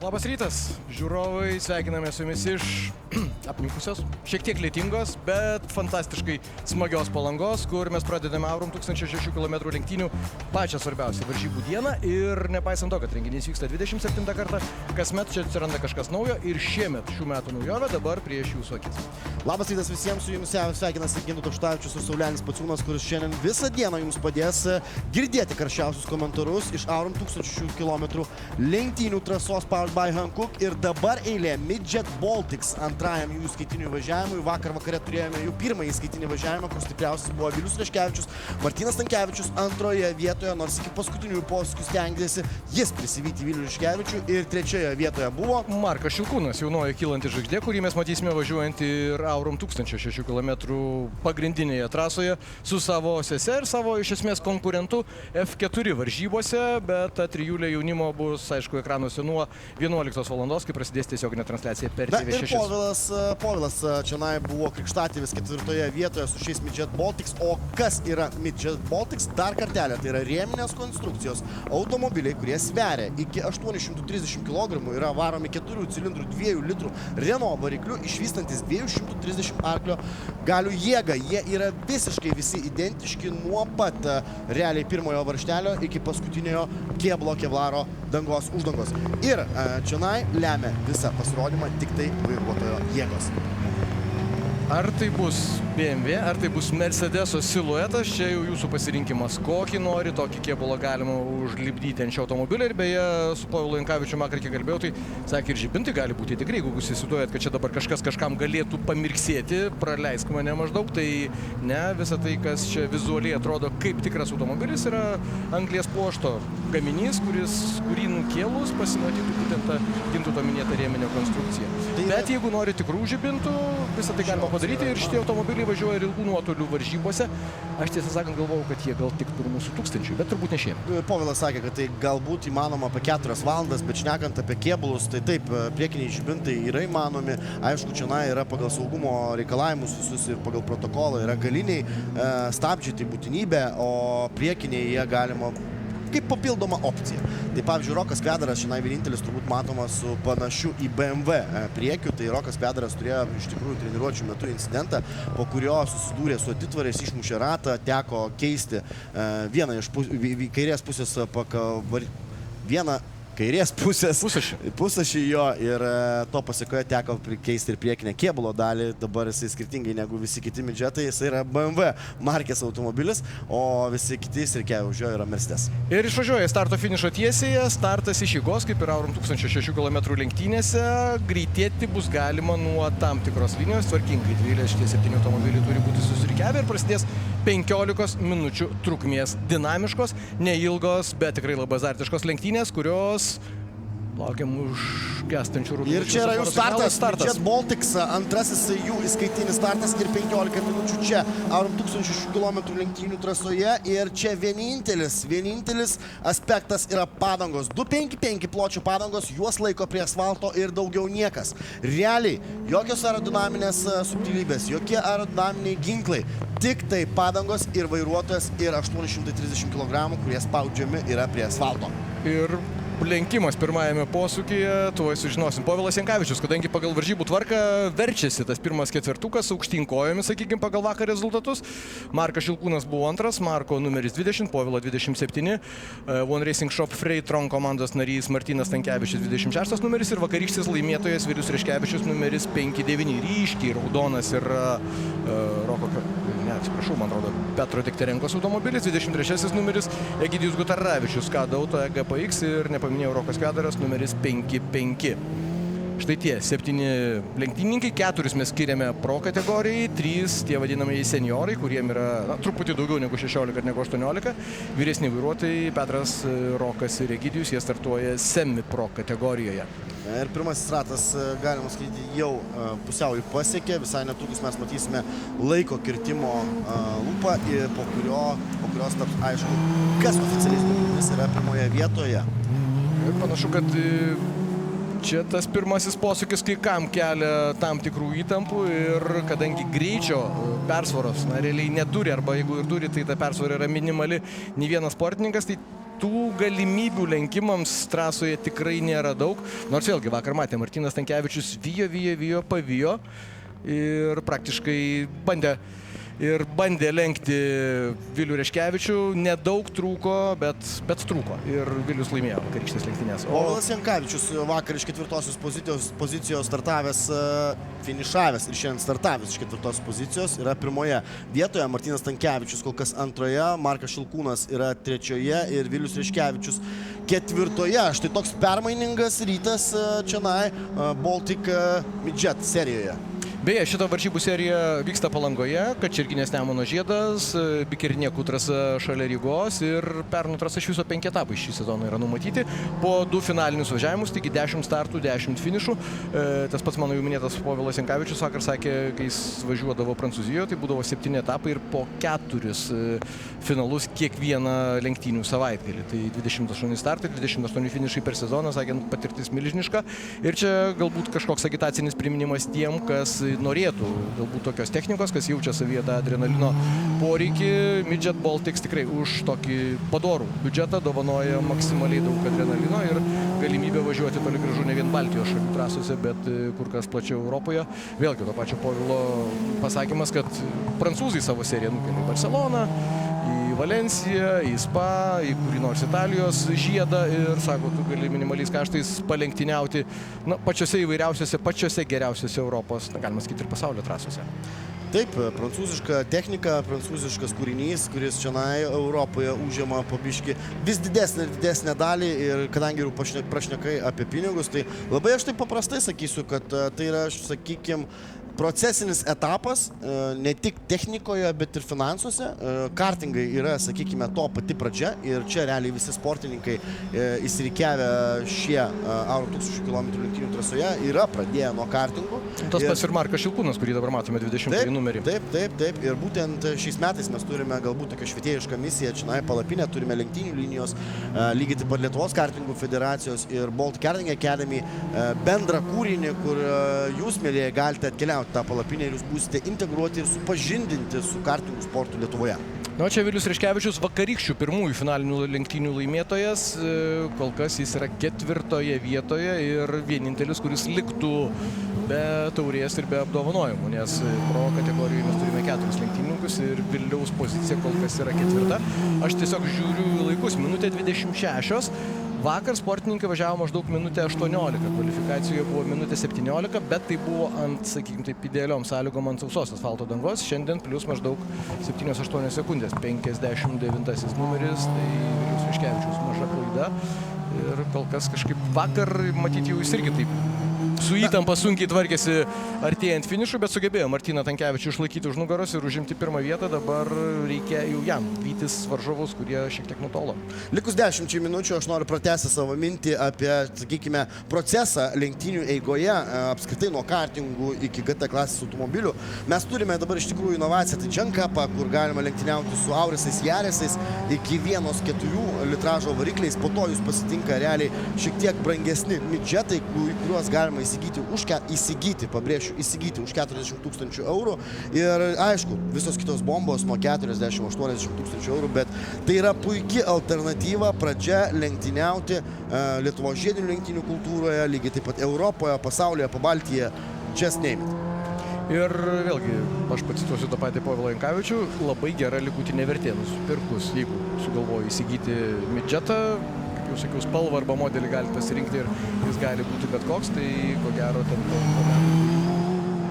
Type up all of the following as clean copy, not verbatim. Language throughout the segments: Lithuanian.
Labas rytas, žiūrovai, sveikiname su jumis iš apniukusios, šiek tiek lėtingos, bet fantastiškai smagios Palangos, kur mes pradedame Aurum 1006 km lenktynių pačią svarbiausią varžybų dieną ir nepaisant to, kad renginys vyksta 27 kartą, kasmet čia atsiranda kažkas naujo ir šiemet šių metų naujovė dabar prieš jūsų akis. Labas rytas visiems, su jumis sveikinasi Gintautas Štavičius ir Saulenis Pociūnas, kuris šiandien visą dieną jums padės girdėti karščiausius komentarus iš Aurum 1006 km lenktynių trasos Powered by Hankook ir dabar eilė Midget Baltics antrajam jų įskaitinių važiavimui. Vakar vakare turėjome jų pirmąjį įskaitinį važiavimą, kur stipriausias buvo Vilius Leškevičius, Martynas Stankevičius antroje vietoje, nors iki paskutinių posūkių stengėsi jis prisivyti Vilių Leškevičių ir trečioje vietoje buvo Markas Šilkūnas, jaunoji kylanti žvaigždė, kurį mes matysime važiuojant ir Aurum 1006 km pagrindinėje trasoje su savo sese ir savo iš esmės konkurentu F4 varžybose, bet ta trijulė jaunimo bus, aišku, ekranuose nuo 11 valandos, kai prasidės tiesioginė transliacija per TV6. Ir Povilas čionai buvo krikštatėvis ketvirtoje vietoje su šiais Midget Baltics. O kas yra Midget Baltics? Dar kartelė, tai yra rėminės konstrukcijos automobiliai, kurie sveria iki 830 kg, yra varomi 4 cilindrų 2 litrų Renault varikliu, išvystantis 230 arklio galių jėgą. Jie yra visiškai visi identiški nuo pat realiai pirmojo varžtelio iki paskutiniojo kėblo kevlaro dangos uždangos. Ir čionai lemia visą pasirodymą tik tai vairuotojo jėgos. Ar tai bus BMW, ar tai bus Mercedeso siluetas, čia jau jūsų pasirinkimas. Kokį nori, tokį kėbulą galima užlipdyti ant šio automobilio. Ir beje, su Povilu Jankavičiu vakar kiek kalbėjau, tai sakė ir žibintai gali būti tikrai. Jeigu jūs įsivaizduojat, kad čia dabar kažkas kažkam galėtų pamirksėti, praleisk mane maždaug, tai ne, visa tai, kas čia vizualiai atrodo kaip tikras automobilis, yra anglies pluošto gaminys, kurį nukėlus pasimatytų būtent tą Gintauto minėtą rėminę konstrukciją. Bet jeigu nori tikrų žibintų, visą tai galima padaryti ir šitie automobiliai važiuoja ir ilgų nuotolių varžybose. Aš tiesą sakant galvojau, kad jie gal tiktų ir mūsų 1000, bet turbūt ne šiemet. Povilas sakė, kad tai galbūt įmanoma apie 4 valandas, bet šnekant apie kėbulus, tai taip, priekiniai žibintai yra įmanomi. Aišku, čia yra pagal saugumo reikalavimus visus ir pagal protokolą yra galiniai stabdžiai, tai būtinybė, o priekiniai jie galima kaip papildoma opcija. Tai pavyzdžiui, Rokas Kvedaras šiandien vienintelis turbūt matomas su panašiu į BMW priekiu. Tai Rokas Kvedaras turėjo iš tikrųjų treniruočių metu incidentą, po kurio susidūrė su atitvariais, išmušė ratą, teko keisti vieną iš kairės pusės kairės pusašį jo ir to pasiekoje teko keisti ir priekinę kėbulo dalį. Dabar jisai skirtingai negu visi kiti midžetai, jisai yra BMW markės automobilis, o visi kiti sirkiai už jo yra Mercedes. Ir išvažiuoja starto finišo tiesėje, startas iš jėgos, kaip ir Aurum 1006 km lenktynėse, greitėti bus galima nuo tam tikros linijos, tvarkingai 27 automobiliai turi būti susirikiavę ir prasidės 15 minučių trukmės dinamiškos, neilgos, bet tikrai labai azartiškos lenktynės, kurios laukiam už gęstančių rūdų. Ir čia yra jų startas. Midget Baltics, antrasis jų įskaitinis startas ir 15 minučių čia Aurum 1006 km lenktynių trasoje. Ir čia vienintelis aspektas yra padangos. 255 pločio padangos, juos laiko prie asfalto ir daugiau niekas. Realiai, jokios aerodinaminės subtilybės, jokie aerodinaminiai ginklai. Tik tai padangos ir vairuotojas ir 830 kg, kurie spaudžiami yra prie asfalto. Ir lenkimas pirmajame posūkyje, tuoj sužinosim. Povilas Jankavičius, kadangi pagal varžybų tvarką verčiasi tas pirmas ketvirtukas aukštyn kojomis, sakykime, pagal vakar rezultatus. Markas Šilkūnas buvo antras, Marko numeris 20, Povilo 27, One Racing Shop Freitron komandos narys Martynas Stankevičius 26 numeris ir vakarykštis laimėtojas Vilius Leškevičius numeris 59, ryškiai raudonas ir man atrodo, Petro Dikterenkos automobilis, 23 numeris Egidijus Gutaravičius, Kada Auto GPX ir nepaminėjau Rokas Kvedaras, numeris 55. Štai tie 7 lenktynininkai, 4 mes skiriame pro kategorijai, 3 tie vadinamieji seniorai, kuriem yra truputį daugiau negu 16 ir negu 18. Vyresni vairuotojai, Petras, Rokas ir Egidijus, jie startuoja semi pro kategorijoje. Ir pirmasis ratas, galima sakyti, jau pusiauį pasiekė. Visai netrukus mes matysime laiko kirtimo lūpą, po kurios taps aišku, kas oficialiais duomenimis yra pirmoje vietoje. Ir panašu, kad čia tas pirmasis posūkis kai kam kelia tam tikrų įtampų ir kadangi greičio persvaros realiai neturi, arba jeigu ir turi, tai ta persvara yra minimali, nei vienas sportininkas, tai tų galimybių lenkimams trasoje tikrai nėra daug. Nors vėlgi vakar matė, Martynas Stankevičius vijo, pavijo ir praktiškai bandė lenkti Vilių Reškevičių. Nedaug trūko, bet trūko. Ir Vilius laimėjo vakarykštės lenktynės. Povilas Jankavičius vakar iš 4-osios pozicijos startavęs, finišavęs ir šiandien startavęs iš 4-osios pozicijos yra 1-oje vietoje. Martynas Stankevičius kol kas 2-oje, Markas Šilkūnas yra 3-oje ir Vilius Reškevičius 4-oje. Štai toks permainingas rytas čionai Baltic Midget serijoje. Beje, šita varžybų serija vyksta Palangoje, Kačerginės Nemuno žiedas, Bikirniekų trasa šalia Rygos ir pernų trasa iš viso 5 etapai šį sezoną yra numatyti. Po 2 finalinius važiavimus, taigi 10 startų, 10 finišų. Tas pats mano jau minėtas Povilas Jankavičius vakar sakė, kai jis važiuodavo Prancūzijoje, tai būdavo 7 etapai ir po 4 finalus kiekvieną lenktynių savaitgalį. Tai 28 startai, 28 finišai per sezoną, sakant, patirtis milžiniška. Ir čia galbūt kažkoks agitacinis priminimas tiem, kas norėtų galbūt tokios technikos, kas jaučia savyje tą adrenalino poreikį. Midget Baltics tikrai už tokį padorų biudžetą dovanoja maksimaliai daug adrenalino ir galimybę važiuoti toli gražu ne vien Baltijos šalių trasose, bet kur kas plačiau Europoje. Vėlgi to pačio Povilo pasakymas, kad prancūzai savo seriją nukelia į Barceloną, į Valenciją, į Spa, į kurį nors Italijos žiedą ir sako, tu gali minimaliais kaštais palenktyniauti pačiose įvairiausiose, pačiose geriausiose Europos, galima sakyti, ir pasaulio trasose. Taip, prancūziška technika, prancūziškas kūrinys, kuris čionai Europoje užima po biškį vis didesnę ir didesnę dalį ir kadangi jau prašnekai apie pinigus, tai labai aš taip paprastai sakysiu, kad tai yra, sakykime, procesinis etapas, ne tik technikoje, bet ir finansuose. Kartingai yra, sakykime, to pati pradžia ir čia realiai visi sportininkai įsirikiavę šie Euro 1000 km lenktynių trasoje yra pradėję nuo kartingų. Tas pats ir Markas Šilkūnas, kurį dabar matome 20 numerį. Taip. Ir būtent šiais metais mes turime galbūt tokią švietėjišką misiją, čionai palapinę, turime lenktynių linijos, lygiai taip pat Lietuvos kartingų federacijos ir Baltic Karting Academy bendrą kūrinį, kur jūs, mėlyje, galite atkeliauti tą palapinę ir jūs būsite integruoti ir supažindinti su kartingų sportu Lietuvoje. Na, čia Vilius Reškevičius vakarykščių pirmųjų finalinių lenktynių laimėtojas, kol kas jis yra 4-oje vietoje ir vienintelis, kuris liktų be taurės ir be apdovanojimų, nes pro kategorijoje mes turime 4 lenktynininkus ir Viliaus pozicija kol kas yra 4. Aš tiesiog žiūriu į laikus, minutė 26. Vakar sportininkai važiavo maždaug minutę 18, kvalifikacijoje buvo minutė 17, bet tai buvo ant, sakykime, taip idealiom sąlygom ant sausos asfalto dangos. Šiandien plius maždaug 7-8 sekundės, 59 numeris, tai Viliaus Reškevičiaus maža klaida. Ir kol kas kažkaip vakar, matyti, jau jis irgi taip su įtampa sunkiai tvarkėsi artėjant finišų, bet sugebėjo Martyną Stankevičių išlaikyti už nugaros ir užimti 1 vietą. Dabar reikia jau jam vytis varžovus, kurie šiek tiek nutolo. Likus 10 minučių aš noriu pratęsti savo mintį apie, sakykime, procesą lenktynių eigoje, apskritai nuo kartingų iki GT klasės automobilių. Mes turime dabar iš tikrųjų inovaciją, tai Junk Cupą, kur galima lenktyniauti su Aurisais, Yarisais iki 1.4 litražo varikliais. Po to jūs pasitinka realiai šiek tiek brangesni midžetai, kuriuos galima įsigyti, pabrėšiu, įsigyti už 40 000 eurų. Ir aišku, visos kitos bombos nuo 40-80 000 eurų, bet tai yra puikia alternatyva pradžia lenktyniauti Lietuvos žiedinių lenktynių kultūroje, lygiai taip pat Europoje, pasaulyje, Pabaltyje, just name it. Ir vėlgi, aš pacituosiu tą patį Povilą Jankavičių, labai gera likutinė vertė nusipirkus, jeigu sugalvoju įsigyti midžetą, jau sakiau, spalvą arba modelį galite pasirinkti ir jis gali būti bet koks, tai ko gero ten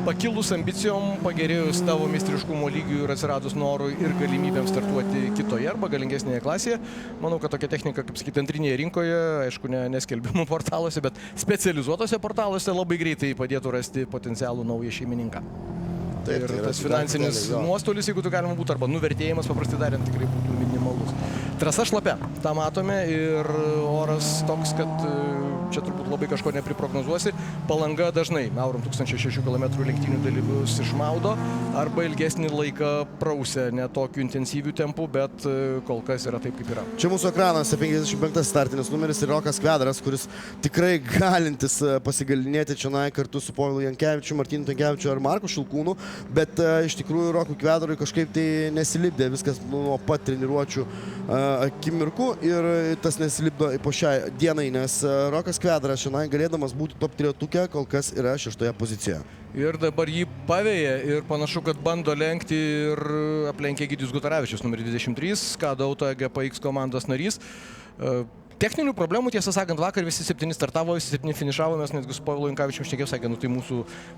pakilus ambicijom, pagerėjus tavo meistriškumo lygių ir atsiradus norui ir galimybėms startuoti kitoje arba galingesnėje klasėje. Manau, kad tokia technika, kaip sakyti, antrinėje rinkoje, aišku, neskelbimų portaluose, bet specializuotose portaluose labai greitai padėtų rasti potencialų naują šeimininką. Taip, ir tas finansinis nuostolis, jeigu tu galima būtų, arba nuvertėjimas, paprastai darant, tikrai būtų minimalus. Trasa šlapia, tą matome ir oras toks, kad čia turbūt labai kažko nepriprognozuosi. Palanga dažnai Aurum 1006 km lenktynių dalyvius išmaudo arba ilgesnį laiką prausia, ne tokiu intensyviu tempu, bet kol kas yra taip, kaip yra. Čia mūsų ekranuose 55 startinis numeris ir Rokas Kvedaras, kuris tikrai galintis pasigalinėti čia kartu su Povilu Jankevičiu, Martynu Tankevičiu ar Marku Šilkūnu, bet iš tikrųjų Rokui Kvedarui kažkaip tai nesilipdė viskas nuo pat treniruočių akimirkų ir tas nesilipdo po šiai dienai, nes Rokas Kvedaras šiandien galėdamas būti top 3-tuke, kol kas yra 6 pozicijoje. Ir dabar jį pavėja ir panašu, kad bando lenkti ir aplenkė Egidijus Gutaravičius, numeris 23, Skada Auto GPX komandos narys. Techninių problemų, tiesą sakant, vakar visi 7 startavo, visi 7 finišavo, mes netgi su Povilu Jankevičium šnekėjau, sakė, tai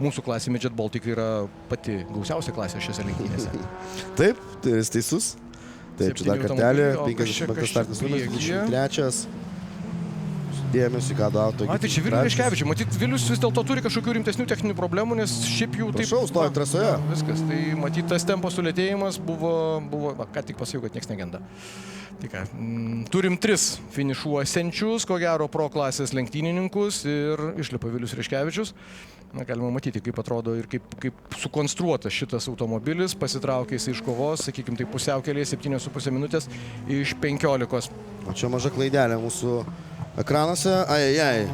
mūsų klasė Midget Baltic yra pati gausiausia klasė šiose lenktynėse. Taip, tai esi teisus. Taip, čia dar kartelį, 55 startinis numeris, 23. Dėmesį, ką dauto. Tai čia Vilius Reškevičius. Matyt, Vilius vis dėlto turi kažkokių rimtesnių techninių problemų, nes šiaip jau taip... Prašau, stovi trasoje. Viskas. Tai matyt, tas tempo sulėtėjimas buvo ką tik pasakiau, kad nieks negenda. Tai ką, turim 3 finišuosiančius, ko gero pro klasės lenktynininkus ir išlipa Vilius Reškevičius. Galima matyti, kaip atrodo ir kaip sukonstruotas šitas automobilis, pasitraukė jis iš kovos, sakykime, tai pusiaukelėje 7,5 minutės iš 15. O čia maža klaidelė mūsų ekranuose. Ai.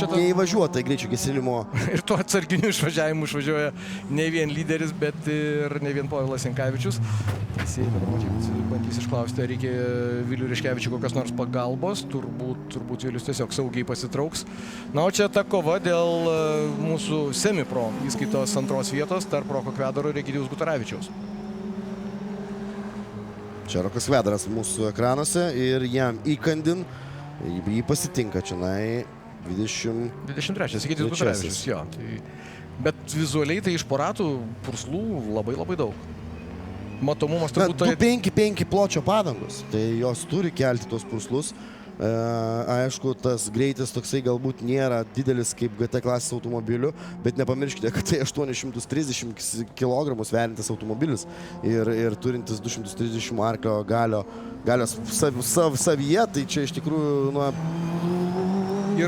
Neįvažiuota į greičio gesinimo. Ir tuo atsarginiu išvažiavimu išvažiuoja ne vien lyderis, bet ir ne vien Povilas Jankevičius. Jis bandys išklausti, ar reikia Viliui Reškevičiui kokios nors pagalbos. Turbūt Vilius tiesiog saugiai pasitrauks. Na, o čia ta kova dėl mūsų semi-pro įskaitos 2 vietos tarp Roko Kvedaro ir Egidijaus Gutaravičiaus. Čia Rokas Kvedaras mūsų ekranuose ir jam įkandin, jį pasitinka čia 23, Egidijus Gutaravičius, jo. Bet vizualiai tai iš po ratų purslų labai daug. Matomumas turbūt... 2,5 pločio padangos, tai jos turi kelti tos purslus. Aišku, tas greitis toksai galbūt nėra didelis kaip GT klasės automobilių, bet nepamirškite, kad tai 830 kg sveriantis automobilis ir turintis 230 arklio galios savyje, tai čia iš tikrųjų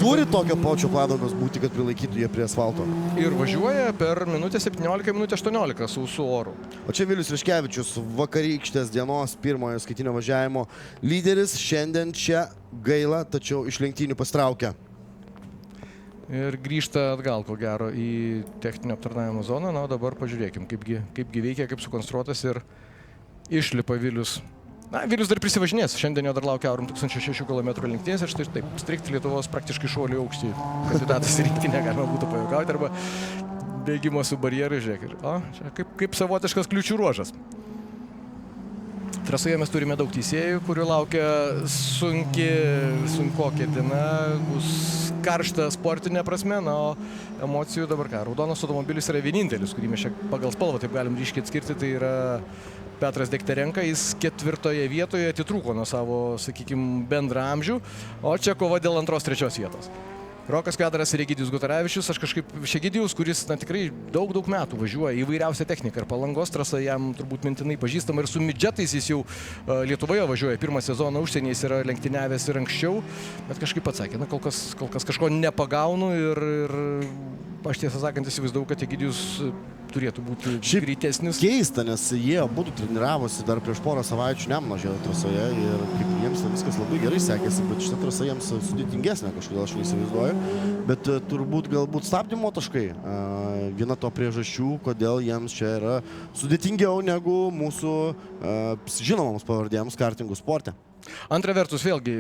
turi tokio pločio padangos būti, kad prilaikytų jie prie asfalto. Ir važiuoja per minutę 17, minutę 18 sausų orų. O čia Vilius Reškevičius, vakarykštės dienos pirmojo skaitinio važiavimo lyderis, šiandien čia gaila, tačiau iš lenktynių pastraukia. Ir grįžta atgal, ko gero, į techninio aptarnavimo zoną. Na, o dabar pažiūrėkim, kaipgi veikia, kaip sukonstruotas ir išlipa Vilius. Na, Vilius dar prisivažinės. Šiandien jo dar laukia Aurum 1006 km lenktynės ir štai taip, strikti Lietuvos praktiškai šuolių aukštį kandidatas į rinktinę galima būtų pajuokauti arba bėgimo su barjeru, žiūrėk. O, čia kaip savotiškas kliūčių ruožas. Trasoje mes turime daug teisėjų, kurių laukia sunkokia diena, bus karšta sportinė prasme, na, o emocijų dabar ką. Raudonas automobilis yra vienintelis, kurį mes čia pagal spalvą taip galim ryškiai atskirti, tai yra Petras Dekterenka, jis 4 vietoje atitrūko nuo savo, sakykime, bendrą amžių, o čia kova dėl 2-3 vietos. Rokas Kvedaras ir Egidijus Gutaravičius, aš kažkaip Egidijus, kuris tikrai daug metų važiuoja įvairiausią techniką ir Palangos trasa jam turbūt mintinai pažįstama ir su midžetais jis jau Lietuvoje važiuoja, pirmą sezoną užsienyje jis yra lenktyniavęs ir anksčiau, bet kažkaip atsakė, na kol kas kažko nepagaunu ir aš tiesą sakant įsivaizdavau, kad Egidijus turėtų būti greitesnis. Keista, nes jie abudu treniravosi dar prieš porą savaičių Nemuno žiedo trasoje ir kaip jiems viskas labai gerai sekėsi, bet šitą trasą jiems sudėtingesnė kažkodėl aš neįsivaizduoju. Bet turbūt galbūt stabdymo taškai viena to priežasčių, kodėl jiems čia yra sudėtingiau negu mūsų žinomoms pavardėms kartingų sporte. Antra vertus, vėlgi,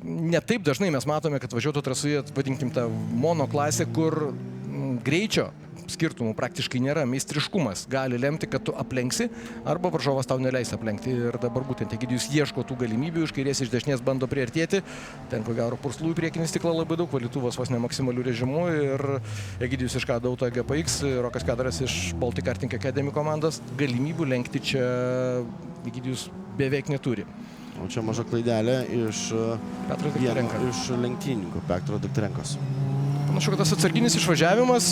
ne taip dažnai mes matome, kad važiuotų trasoje, vadinkim, tą monoklasę, kur greičio skirtumų praktiškai nėra. Meistriškumas gali lemti, kad tu aplenksi arba varžovas tau neleis aplenkti. Ir dabar būtent Egidijus ieško tų galimybių, iš kairės iš dešinės bando priartėti. Ten ko gero purslų į priekinį stiklą labai daug, valytuvas vos ne maksimalių režimų ir Egidijus iš Skada Auto GPX, Rokas Kvedaras iš Baltic Karting Academy komandos. Galimybių lenkti čia Egidijus beveik neturi. O čia maža klaidelė iš lenktynininkų Petro Dekterenkos. Panašu, kad tas atsarginis išvažiavimas,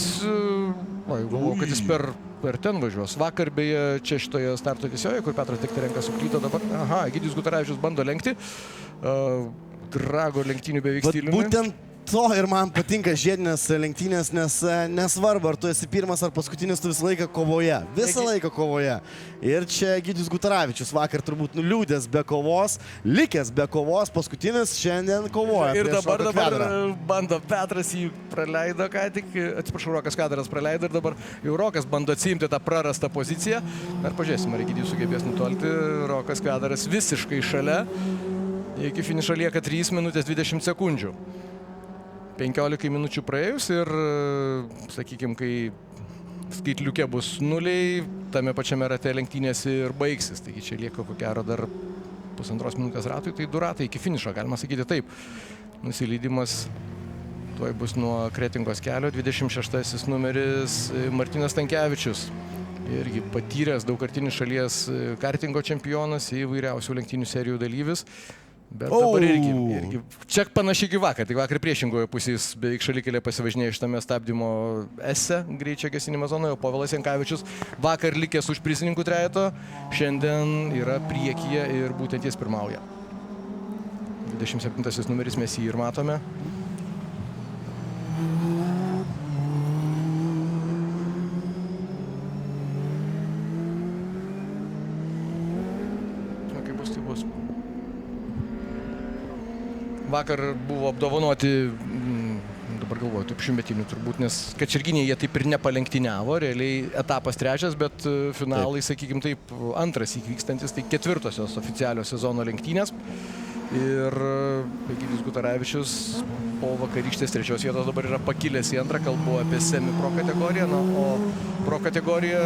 galvoju, kad jis per ten važiuos. Vakar beje čia šitoje starto tiesioje, kur Petras Dekterenkas suklydo dabar. Egidijus Gutaravičius bando lenkti. Drago lenktynių beveik stiliumi. Būtent to ir man patinka žiedinės lenktynės, nes nesvarbu, ar tu esi pirmas ar paskutinis, tu visą laiką kovoje. Visą laiką kovoje. Ir čia Egidijus Gutaravičius vakar turbūt nuliūdęs be kovos, likęs be kovos, paskutinis šiandien kovoja. Ir dabar Kvedrą. bando Petras jį praleido ką tik, atsiprašau, Rokas Kvedras praleido ir dabar jau Rokas bando atsiimti tą prarastą poziciją. Ar pažiūrėsim, ar Egidijus sugebės nutolti. Rokas Kvedras visiškai šalia. Iki finišo lieka 3 minutės 20 sekundžių. 15 minučių praėjus ir, sakykime, kai skaitliukė bus nuliai, tame pačiame rate lenktynės ir baigsis. Taigi čia lieka ko gero dar 1,5 minutės ratui, tai 2 ratai iki finišo, galima sakyti taip. Nusileidimas tuoj bus nuo Kretingos kelio, 26 numeris Martynas Stankevičius. Irgi patyręs daugkartinis šalies kartingo čempionas, įvairiausių lenktynių serijų dalyvis. Bet dabar irgi čia panašiai kaip vakar, tik vakar priešingoje pusės beveik šalikelė pasivažinėjo šitame stabdymo ese greičio gesinimo zonoje, o Povilas Jankavičius vakar likęs už prizininkų trejeto, šiandien yra priekyje ir būtent jis pirmauja. 27 numeris mes jį ir matome. Kaip bus, tai bus. Vakar buvo apdovanoti, dabar galvoju, taip šimtmetinių turbūt, nes kačerginėje jie taip ir nepalenktyniavo, realiai etapas 3, bet finalai, sakykime taip, antras įvykstantis, tai 4-osios oficialios sezono lenktynės. Ir Egidijus Gutaravičius po vakarykštės 3 vietos dabar yra pakilęs į 2, kalbu apie semi-pro kategoriją, o pro kategorija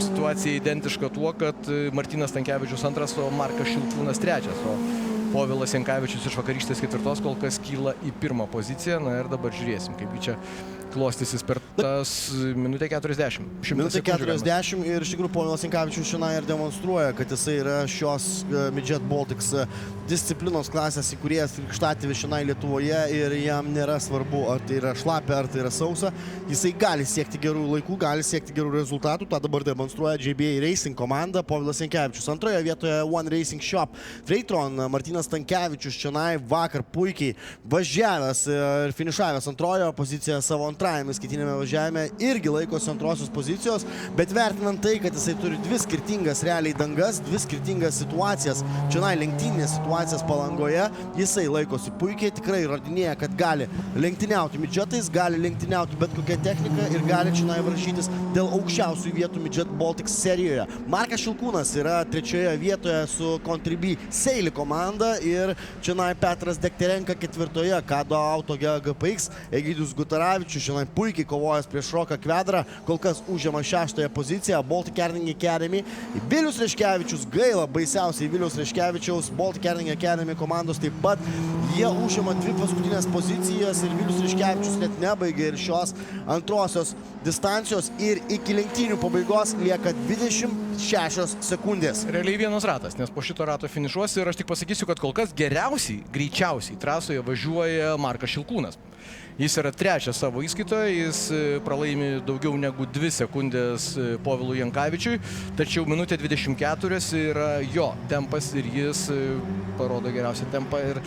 situacija identiška tuo, kad Martynas Stankevičius 2, o Markas Šilkūnas 3, o Povilas Jankavičius iš vakarykštės 4 kol kas kyla į 1 poziciją. Na ir dabar žiūrėsim, kaip čia klostysis per tas minutę 40. Minutė 40 ir iš tikrųjų Povilas Jankavičius šiandien ir demonstruoja, kad jisai yra šios Midget Baltics disciplinos klasės įkūrėjas krikštatėvis šiandien Lietuvoje ir jam nėra svarbu, ar tai yra šlapia, ar tai yra sausa. Jisai gali siekti gerų laikų, gali siekti gerų rezultatų. Ta dabar demonstruoja JBA Racing komanda. Povilas Jankavičius 2 vietoje One Racing Shop. Freitron Martynas Stankevičius šiandien vakar puikiai važiavęs ir finišavęs 2 poziciją savo 2 skaitinėme važiavime irgi laikosi 2 pozicijos, bet vertinant tai, kad jisai turi 2 skirtingas realiai dangas, 2 skirtingas situacijas, šiandien lenktyninės situacijas Palangoje, jisai laikosi puikiai, tikrai įrodinėja, kad gali lenktyniauti midžetais, gali lenktyniauti bet kokią techniką ir gali šiandien varžytis dėl aukščiausių vietų Midget Baltics serijoje. Markas Šilkūnas yra 3 vietoje su Contribui Seili komanda ir šiandien Petras Dekterenka 4, Kado Auto GPX, Egidijus Gutaravičius šiandien puikiai kovojęs prieš Roką Kvedrą, kol kas užima 6 poziciją, Baltic Karting Academy. Vilius Reškevičius, gaila baisiausiai Viliaus Reškevičiaus, Baltic Karting Academy komandos taip pat, jie užima 2 paskutinės pozicijas ir Vilius Reškevičius net nebaigė ir šios 2 distancijos ir iki lenktynių pabaigos lieka 26 sekundės. Realiai 1 ratas, nes po šito rato finišuos ir aš tik pasakysiu, kad kol kas geriausiai, greičiausiai trasoje važiuoja Markas Šilkūnas. Jis yra 3 savo įskaitoje, jis pralaimi daugiau negu 2 sekundės Povilui Jankavičiui, tačiau minutė 24 yra jo tempas ir jis parodo geriausią tempą ir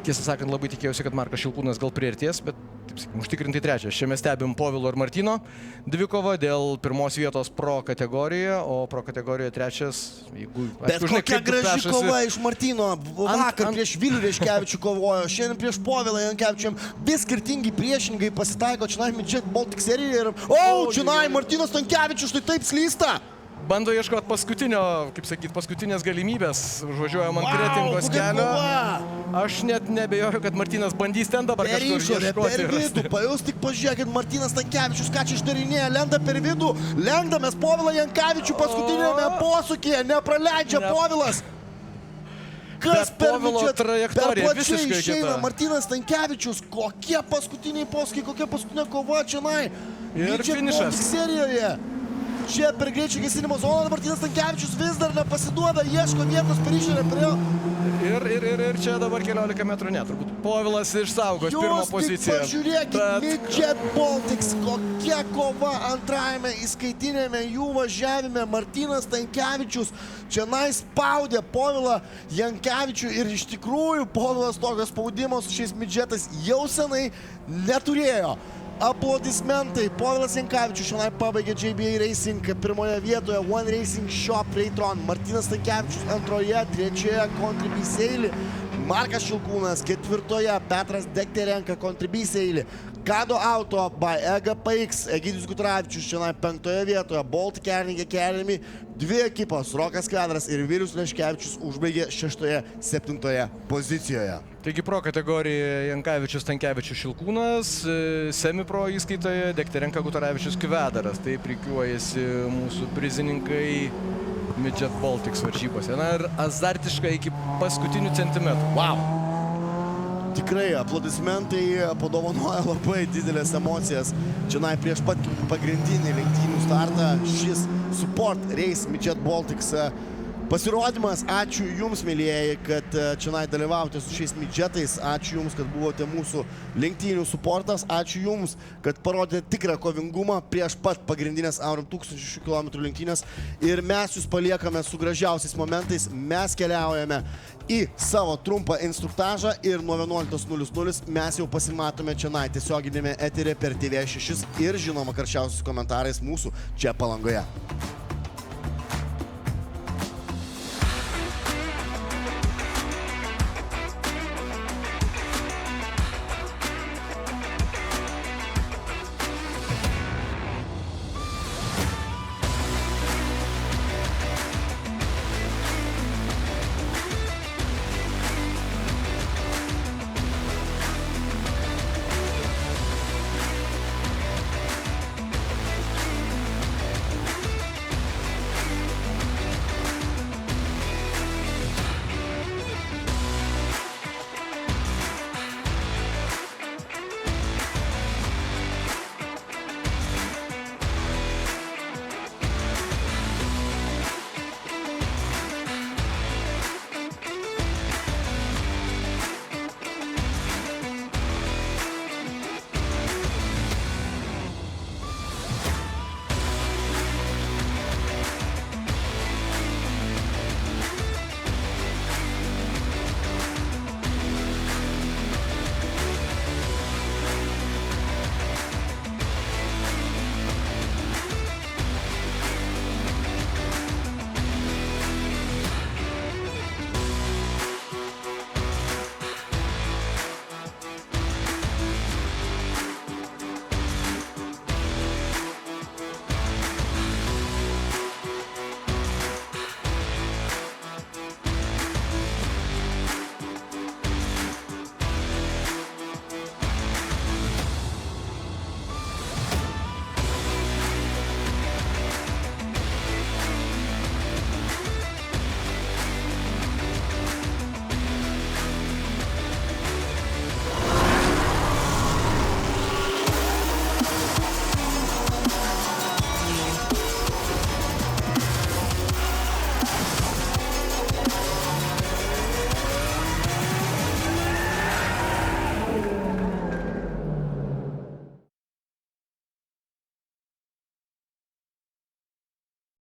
tiesą sakant labai tikėjausi, kad Markas Šilkūnas gal priartės, bet taip sakykime, užtikrintai 3. Čia mes stebim Povilo ir Martyno dvikovą dėl 1 vietos pro kategorijoje, o pro kategorijoje 3, jeigu... Bet kokia graži kova iš Martyno. Vakar prieš Vilių Reškevičių kovojo, šiandien prieš Povilą Jankavičių. Vis skirtingi priešininkai pasitaiko čia Midget Baltic serijoje ir... čia Martynas Stankevičius štai taip slysta. Bando ieškoti paskutinės galimybės, užvažiuojam ant Kretingos kelio. Aš net nebejoju, kad Martynas bandys ten dabar kažkur ieškoti. Per vidų, jūs tik pažiūrėkit, Martynas Stankevičius, ką čia išdarinėja, lenda per vidų, lenda mes Povilą Jankavičių paskutinėme posūkyje, nepraleidžia Povilas. Kas per trajektoriją visiškai išeina Martynas Stankevičius, kokie paskutiniai posūkiai, kokia paskutinė kova čia ir finišas serijoje. čia per greičio gesinimo zoną. Martynas Stankevičius vis dar nepasiduoda, ieško vietos perišėlė prie... Ir čia dabar 15 metrų net. Turbūt Povilas išsaugos pirmą poziciją. Jūs tik pažiūrėkit, Midget Baltics, kokia kova antrajame įskaitinėme jų važiavime. Martynas Stankevičius čia spaudė Povilą Jankevičių ir iš tikrųjų Povilas tokio spaudimo su šiais midžetais jau senai neturėjo. Aplodismentai. Povilas Jankevičius šiandien pabaigė JBA Racing pirmoje vietoje, One Racing Shop Raytron. Martynas Stankevičius antroje, trečioje Contribui Seilį. Markas Šilkūnas ketvirtoje, Petras Dekterenka Contribui Seilį. Kado Auto by EGPX, Egidijus Gutravičius šiandien penktoje vietoje, Baltic Carnegie Academy. Dvi ekipos, Rokas Kvedras ir Vilius Leškevičius užbaigė 6-7 pozicijoje. Taigi pro kategorijoje Jankevičius, Stankevičius, Šilkūnas, semipro įskaitoje Dekterenka, Gutaravičius, Kvedaras. Taip rikiuojasi mūsų prizininkai Midget Baltics varžybose. Na ir azartiškai iki paskutinių centimetrų. Wow! Tikrai aplodismentai padovanoja labai didelės emocijas. Čia prieš pat pagrindinį lenktynių startą šis Support Race Midget Baltics pasirodymas. Ačiū Jums, mėlyjeji, kad čia dalyvaujate su šiais midžetais. Ačiū Jums, kad buvote mūsų lenktynių supportas. Ačiū Jums, kad parodėte tikrą kovingumą prieš pat pagrindinės Aurum 1000 km lenktynės. Ir mes Jūs paliekame su gražiausiais momentais. Mes keliaujame į savo trumpą instruktažą ir nuo 11:00 mes jau pasimatome čia tiesioginėme eteryje per TV6 ir žinoma karščiausiais komentarais mūsų čia Palangoje.